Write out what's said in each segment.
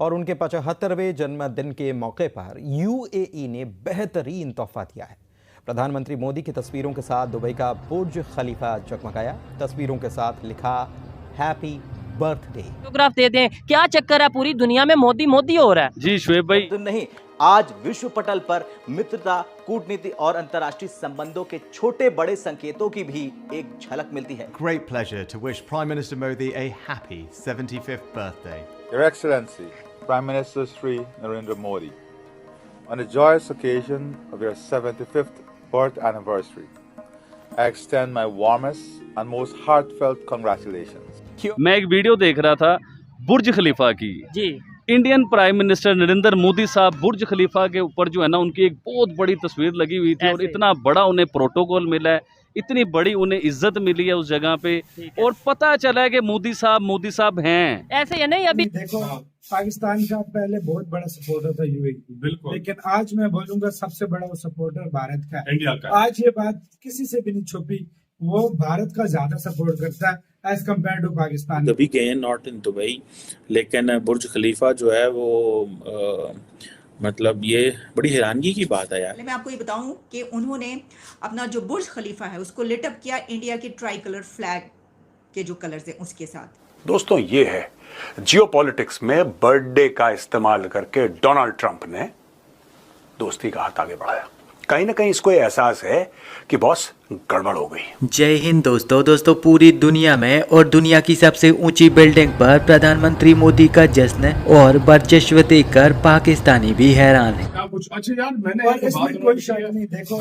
और उनके 75वें जन्मदिन के मौके पर यूएई ने बेहतरीन तोहफा दिया है। प्रधानमंत्री मोदी की तस्वीरों के साथ दुबई का बुर्ज खलीफा जगमगाया। तस्वीरों के साथ लिखा हैप्पी बर्थडे। फोटोग्राफ दे दें, क्या चक्कर है, पूरी दुनिया में मोदी मोदी हो रहा है। जी शुएब भाई, नहीं, आज विश्व पटल पर मित्रता, कूटनीति और अंतर्राष्ट्रीय संबंधों के छोटे बड़े संकेतों की भी एक झलक मिलती है। Great pleasure to wish Prime Minister Modi a happy 75th birthday. Your Excellency, Prime Minister Sri Narendra Modi, on the joyous occasion of your 75th birth anniversary, I extend my warmest and most heartfelt congratulations. मैं एक video देख रहा था Burj Khalifa की जी। Indian prime minister Narendra Modi साहब Burj खलीफा के ऊपर जो है ना, उनकी एक बहुत बड़ी तस्वीर लगी हुई थी और इतना बड़ा उन्हें प्रोटोकॉल मिला है, इतनी बड़ी उन्हें इज्जत मिली है उस जगह पे, और पता चला है कि मोदी साहब हैं। ऐसे ही नहीं, अभी देखो पाकिस्तान का पहले बहुत बड़ा सपोर्टर था यूएई, बिल्कुल, लेकिन आज मैं बोलूंगा सबसे बड़ा वो सपोर्टर भारत का है, इंडिया का। आज ये बात किसी से भी नहीं छुपी, वो भारत का ज्यादा सपोर्ट करता है एज कम्पेयर टू पाकिस्तान। कभी गए नॉट इन दुबई, लेकिन बुर्ज खलीफा जो है वो मतलब ये बड़ी हैरानगी की बात है यार। मैं आपको ये बताऊं कि उन्होंने अपना जो बुर्ज खलीफा है उसको लिट अप किया इंडिया के ट्राई कलर फ्लैग के जो कलर्स हैं उसके साथ। दोस्तों, ये है जियोपॉलिटिक्स में बर्थडे का इस्तेमाल करके डोनाल्ड ट्रंप ने दोस्ती का हाथ आगे बढ़ाया। कहीं ना कहीं इसको एहसास है कि बॉस गड़बड़ हो गई। जय हिंद दोस्तों, पूरी दुनिया में और दुनिया की सबसे ऊंची बिल्डिंग पर प्रधानमंत्री मोदी का जश्न और वर्चस्व देखकर पाकिस्तानी भी हैरान है। अच्छा यार, मैंने इसमें कोई शक नहीं, देखो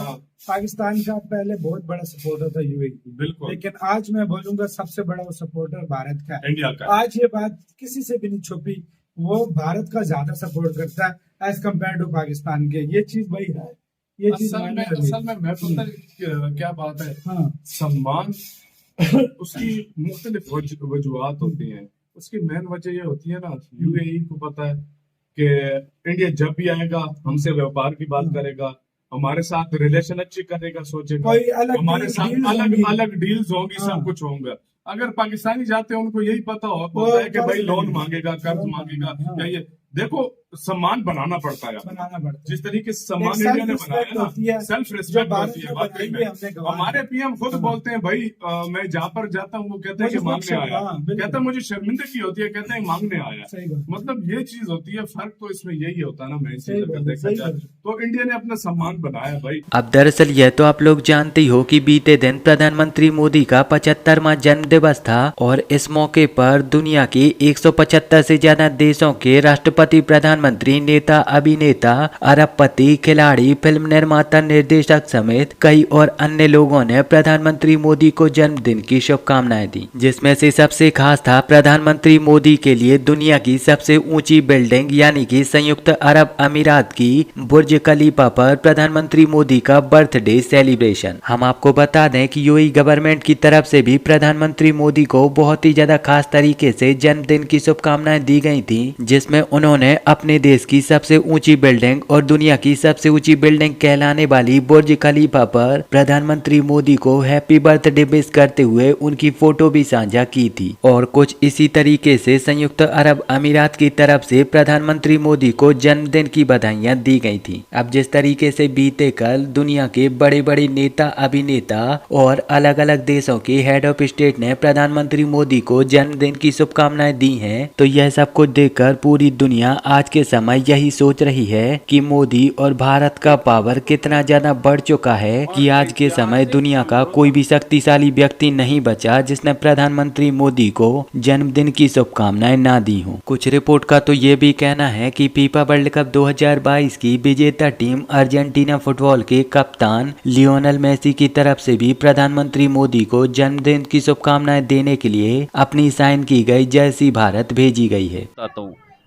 पाकिस्तान का पहले बहुत बड़ा सपोर्टर था यूएई, बिल्कुल, लेकिन आज मैं बोलूंगा सबसे बड़ा वो सपोर्टर भारत का है, इंडिया का। आज ये बात किसी से भी नहीं छुपी, वो भारत का ज्यादा सपोर्ट करता है एज कम्पेयर टू पाकिस्तान के। ये चीज वही है, ये चीज असल में मैं पता क्या बात है। हाँ। सम्मान उसकी मुख्तलिफ वजूहात होती हैं। उसकी मेन वजह ये होती है ना, यूएई को पता है कि इंडिया जब भी आएगा हमसे व्यापार की बात करेगा, हमारे साथ रिलेशन अच्छी करेगा, सोचेगा, हमारे साथ अलग अलग डील्स होंगी, सब कुछ होंगे। अगर पाकिस्तानी जाते हैं उनको यही पता होता है कि भाई लोन मांगेगा, कर्ज मांगेगा, या ये देखो सम्मान बनाना पड़ता है। जिस तरीके से सम्मान इंडिया ने बनाया ना, सेल्फ रिस्पेक्ट होती है। वाकई में हमारे पीएम खुद बोलते हैं भाई मैं जहाँ पर जाता हूँ वो कहते हैं कि मांगने आया, कहते हैं मुझे शर्मिंदगी होती है, कहते हैं मांगने आया। मतलब ये चीज होती है, फर्क तो इसमें यही होता है ना। मैं चीज अगर देखा जाए तो इंडिया ने अपना सम्मान बनाया भाई। अब दरअसल यह तो आप लोग जानते ही हो कि बीते दिन प्रधानमंत्री मोदी का 75वां जन्म दिवस था और इस मौके पर दुनिया के 175 से ज्यादा देशों के राष्ट्रपति, प्रधानमंत्री, नेता, अभिनेता, अरबपति, खिलाड़ी, फिल्म निर्माता, निर्देशक समेत कई और अन्य लोगों ने प्रधानमंत्री मोदी को जन्मदिन की शुभकामनाएं दी, जिसमें से सबसे खास था प्रधानमंत्री मोदी के लिए दुनिया की सबसे ऊंची बिल्डिंग यानी कि संयुक्त अरब अमीरात की बुर्ज खलीफा पर प्रधानमंत्री मोदी का बर्थडे सेलिब्रेशन। हम आपको बता दें कि यूएई गवर्नमेंट की तरफ से भी प्रधानमंत्री मोदी को बहुत ही ज्यादा खास तरीके से जन्मदिन की शुभकामनाएं दी गई थी, जिसमें उन्होंने अपने देश की सबसे ऊंची बिल्डिंग और दुनिया की सबसे ऊंची बिल्डिंग कहलाने वाली बुर्ज खलीफा पर प्रधानमंत्री मोदी को हैप्पी बर्थडे विश करते हुए उनकी फोटो भी साझा की थी। और कुछ इसी तरीके से संयुक्त अरब अमीरात की तरफ से प्रधानमंत्री मोदी को जन्मदिन की बधाइयां दी गई थी। अब जिस तरीके से बीते कल दुनिया के बड़े बड़े नेता, अभिनेता और अलग अलग देशों के हेड ऑफ स्टेट ने प्रधानमंत्री मोदी को जन्मदिन की शुभकामनाएं दी हैं, तो यह सब कुछ देखकर पूरी दुनिया आज के समय यही सोच रही है कि मोदी और भारत का पावर कितना ज्यादा बढ़ चुका है कि आज के समय दुनिया का कोई भी शक्तिशाली व्यक्ति नहीं बचा जिसने प्रधानमंत्री मोदी को जन्मदिन की शुभकामनाएं ना दी हो। कुछ रिपोर्ट का तो ये भी कहना है कि फीफा वर्ल्ड कप 2022 की विजेता टीम अर्जेंटीना फुटबॉल के कप्तान लियोनेल मेसी की तरफ से भी प्रधानमंत्री मोदी को जन्मदिन की शुभकामनाएं देने के लिए अपनी साइन की गई जर्सी भारत भेजी गई है।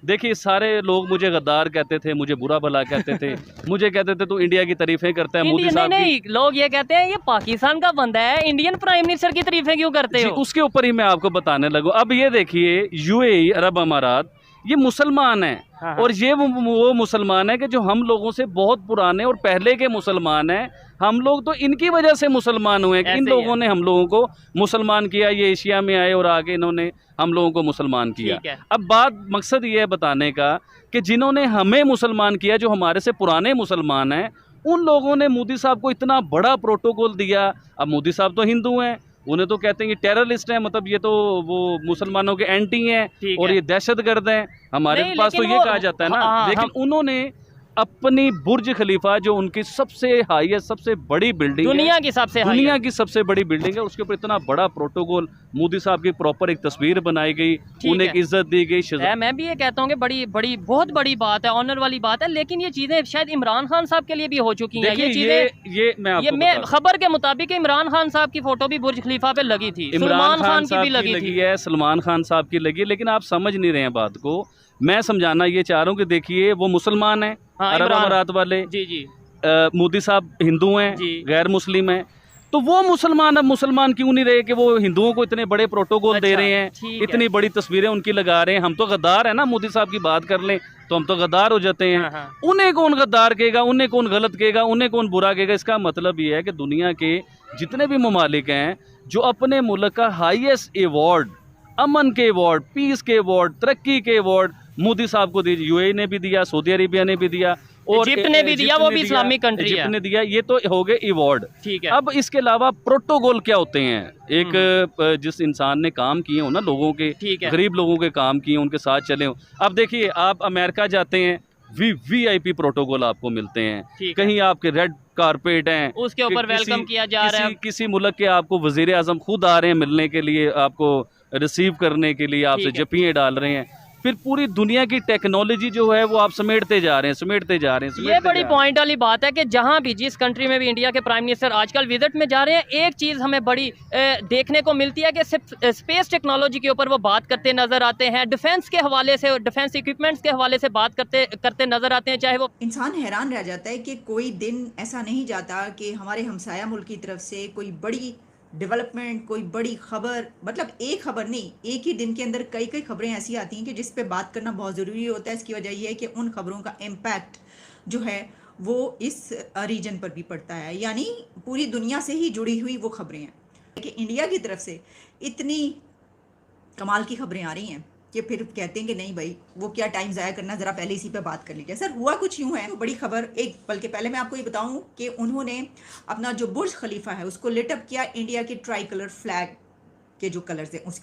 देखिए, सारे लोग मुझे गद्दार कहते थे, मुझे बुरा भला कहते थे, मुझे कहते थे तू इंडिया की तारीफें करता है, मोदी साहब नहीं, लोग ये कहते हैं ये पाकिस्तान का बंदा है, इंडियन प्राइम मिनिस्टर की तारीफें क्यों करते हो? उसके ऊपर ही मैं आपको बताने लगूं। अब ये देखिए, यूएई अरब अमारात ये मुसलमान है। हाँ। और ये वो मुसलमान है कि जो हम लोगों से बहुत पुराने और पहले के मुसलमान हैं। हम लोग तो इनकी वजह से मुसलमान हुए हैं। इन लोगों ने हम लोगों को मुसलमान किया, ये एशिया में आए और आगे इन्होंने हम लोगों को मुसलमान किया। अब बात मकसद ये है बताने का कि जिन्होंने हमें मुसलमान किया, जो हमारे से पुराने मुसलमान हैं, उन लोगों ने मोदी साहब को इतना बड़ा प्रोटोकॉल दिया। अब मोदी साहब तो हिंदू हैं, उन्हें तो कहते हैं कि टेररिस्ट हैं, मतलब ये तो वो मुसलमानों के एंटी हैं और ये दहशतगर्द हैं। हमारे पास तो ये कहा जाता है ना। लेकिन उन्होंने अपनी बुर्ज खलीफा, जो उनकी सबसे हाईएस्ट, सबसे बड़ी बिल्डिंग, दुनिया की सबसे बड़ी बिल्डिंग है, उसके ऊपर इतना बड़ा प्रोटोकॉल, मोदी साहब की प्रॉपर एक तस्वीर बनाई गई, उन्हें एक इज्जत दी गई। मैं भी ये कहता हूँ कि बहुत बड़ी बात है, ऑनर वाली बात है। लेकिन ये चीजें शायद इमरान खान साहब के लिए भी हो चुकी हैं। ये चीजें मैं खबर के मुताबिक इमरान खान साहब की फोटो भी बुर्ज खलीफा पे लगी थी, सलमान खान की भी लगी है, सलमान खान साहब की लगी। लेकिन आप समझ नहीं रहे हैं बात को। मैं समझाना ये चाह रहा हूँ कि देखिए, वो मुसलमान हैं, अरब अमारात वाले, मोदी साहब हिंदू हैं, गैर मुस्लिम हैं। तो वो मुसलमान अब मुसलमान क्यों नहीं रहे कि वो हिंदुओं को इतने बड़े प्रोटोकॉल दे रहे हैं, इतनी बड़ी तस्वीरें उनकी लगा रहे हैं। हम तो गद्दार है ना, मोदी साहब की बात कर लें तो हम तो गद्दार हो जाते हैं। उन्हें कौन गद्दार कहेगा, उन्हें कौन गलत कहेगा, उन्हें कौन बुरा कहेगा? इसका मतलब ये है कि दुनिया के जितने भी ममालिक हैं जो अपने मुल्क का हाईएस्ट अवार्ड, अमन के अवार्ड, पीस के अवार्ड, तरक्की के अवार्ड मोदी साहब को दिया। यूएई ने भी दिया, सऊदी अरेबिया ने भी दिया और इजिप्ट ने भी दिया, वो भी इस्लामिक कंट्री है। इजिप्ट ने दिया। ये तो हो गए अवार्ड। ठीक है। अब इसके अलावा प्रोटोकॉल क्या होते हैं? एक जिस इंसान ने काम किए हो ना, लोगों के, गरीब लोगों के काम किए, उनके साथ चले हो। अब देखिए, आप अमेरिका जाते हैं, VIP प्रोटोकॉल आपको मिलते हैं। कहीं आपके रेड कारपेट हैं, उसके ऊपर वेलकम किया जा रहा है। किसी मुल्क के आपको वजीर आजम खुद आ रहे हैं मिलने के लिए, आपको रिसीव करने के लिए, आपसे जपियाँ डाल रहे हैं। फिर पूरी दुनिया की टेक्नोलॉजी जो है वो आप समेटते जा रहे हैं। ये बड़ी पॉइंट वाली बात है कि जहां भी, जिस कंट्री में भी इंडिया के प्राइम मिनिस्टर आजकल विजिट में जा रहे हैं, एक चीज़ हमें बड़ी देखने को मिलती है कि स्पेस टेक्नोलॉजी के ऊपर वो बात करते नजर आते हैं, डिफेंस के हवाले से, डिफेंस इक्विपमेंट्स के हवाले से बात करते नजर आते हैं। चाहे वो इंसान हैरान रह जाता है कि कोई दिन ऐसा नहीं जाता कि हमारे हमसाया मुल्क की तरफ से कोई बड़ी डेवलपमेंट, कोई बड़ी खबर, मतलब एक खबर नहीं, एक ही दिन के अंदर कई खबरें ऐसी आती हैं कि जिस पे बात करना बहुत ज़रूरी होता है। इसकी वजह यह है कि उन खबरों का इम्पैक्ट जो है वो इस रीजन पर भी पड़ता है, यानी पूरी दुनिया से ही जुड़ी हुई वो खबरें हैं। कि इंडिया की तरफ से इतनी कमाल की खबरें आ रही हैं कि फिर कहते हैं कि नहीं भाई, वो क्या टाइम ज़ाया करना, ज़रा पहले इसी पे बात कर लीजिए। सर, हुआ कुछ यूँ है, बड़ी खबर एक, बल्कि पहले मैं आपको ये बताऊं कि उन्होंने अपना जो बुर्ज खलीफा है उसको लिटअप किया इंडिया के ट्राई कलर फ्लैग के जो कलर्स हैं उसके